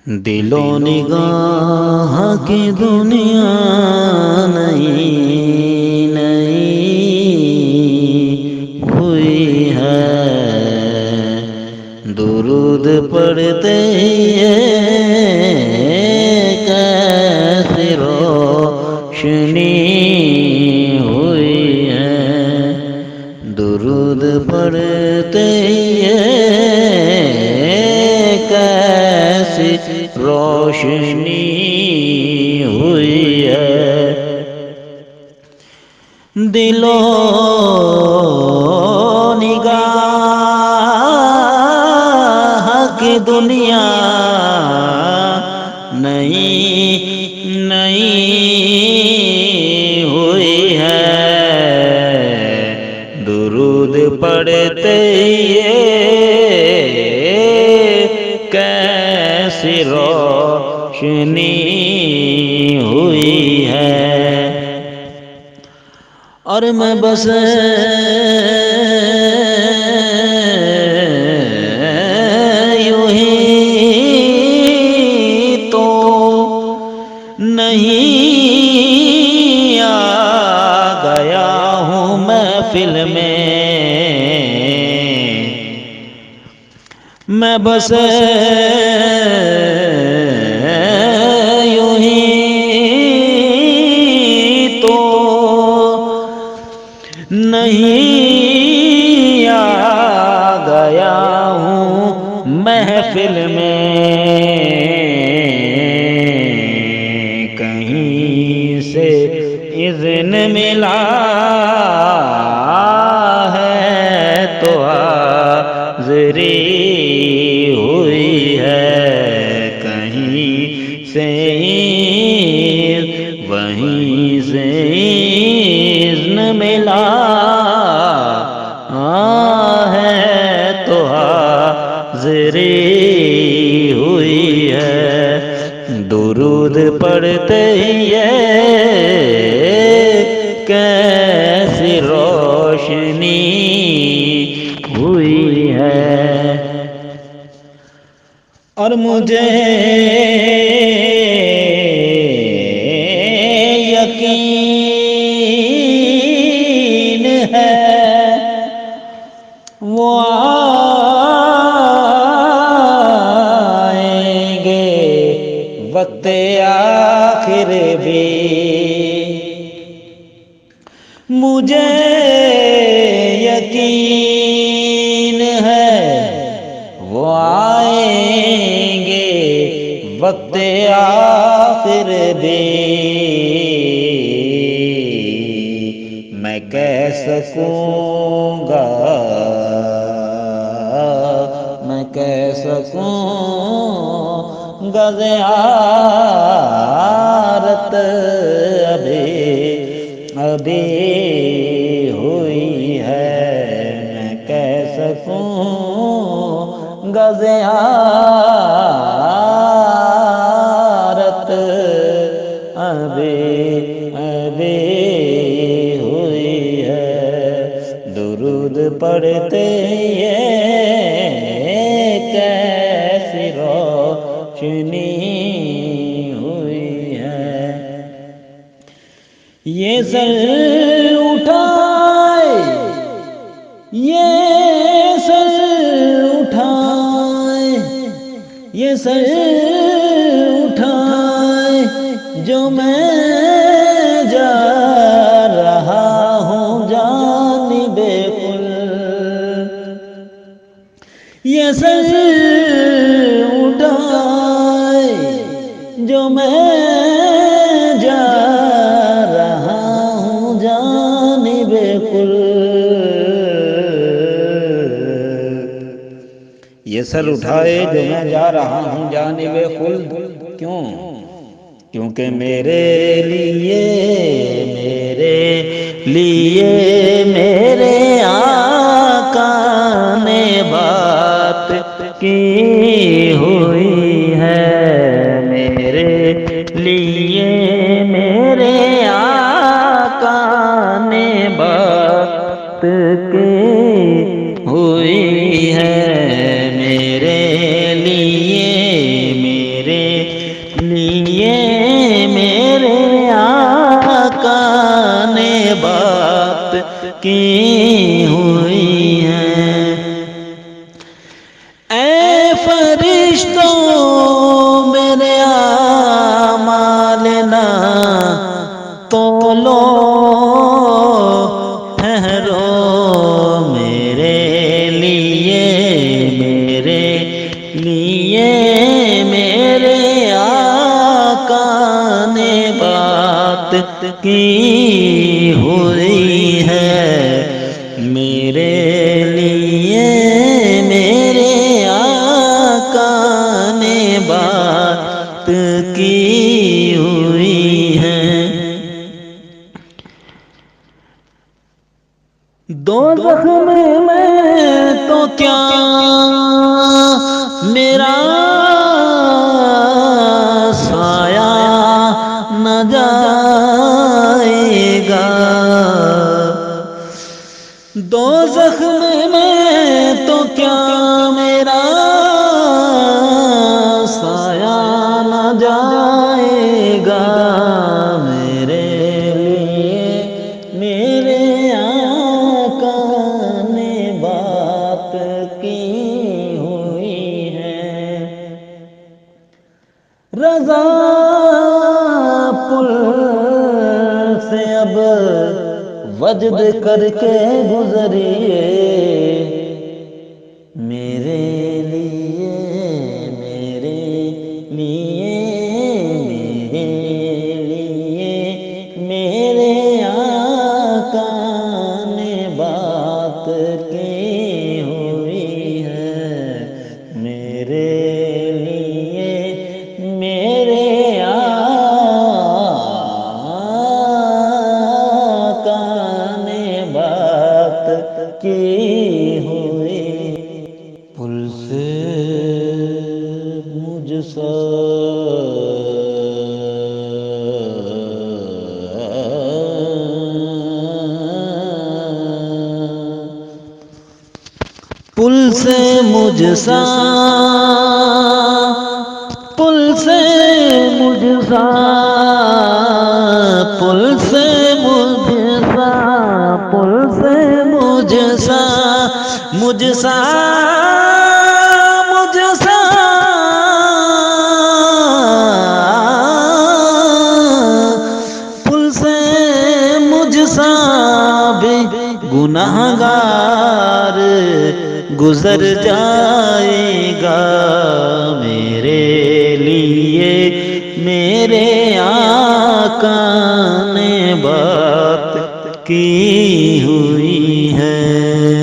दिलो निगाह की दुनिया नई नई हुई है, दुरूद पढ़ते ये कैसी रोशनी हुई है, दुरूद पढ़ते ये कैसी रोशनी हुई है। दिलो निगाह की दुनिया नई नई हुई है, दुरूद पढ़ते ये कैसी रोशनी हुई है। और मैं बस यूं ही तो नहीं आ गया हूँ महफिल में, मैं बस यूं ही तो नहीं आ गया हूँ महफिल में, कहीं से इज़्न मिला है तो हाज़री हुई है, कहीं से वहीं से इज़्न मिला है तो हाज़री हुई है, दुरूद पढ़ते ये कैसी रोशनी हुई है। और मुझे यकीन है वो आएंगे वक्त आखिर भी, मुझे यकीन है वो आएंगे वक्त आखिर भी, मैं कह सकूँगा मैं कह सकूँगा ज़ियारत अभी अभी हुई है, मैं कह सकूँगा ज़ियारत अभी अभी हुई है, दुरूद पढ़ते ये कैसी रोशनी हुई है। ये सर उठाए ये सर उठाए ये सर उठाए जो मैं जा रहा हूँ जानिबे कुल, ये सर उठाए जो मैं जा रहा हूँ जानिबे कुल, ये सर उठाए जो मैं जा रहा हूँ जानिबे खुल्द, क्यों? क्योंकि मेरे लिए मेरे आका ने बात की हुई है, मेरे लिए मेरे आका ने बात की हुई है, मेरे लिए मेरे की हुई है। ऐ फरिश्तों मेरे आमाल ना तोलो, ठहरो मेरे लिए, मेरे लिए मेरे आका ने बात की हुई है। मेरे लिए मेरे आका ने बात की हुई है। दोज़ख में मैं तो क्या मेरा साया न जाएगा। दोज़ख में मैं तो क्या मेरा साया न जाएगा। मेरे लिए मेरे आका ने बात की हुई है। रज़ा पुल से अब वजद करके गुजरिए, मेरे लिए, मेरे लिए, मेरे लिए मेरे आका ने बात की हुई है। मेरे लिए मेरे आका ने बात की हुई। पुल से मुझसा पुल से मुझसा, पुल से मुझसा, पुल से मुझसा, पुल से मुझसा, मुझसा, मुझसा पुल से मुझसा भी गुनाहगार गुजर जाएगा। मेरे लिए मेरे आका ने बात की हुई है।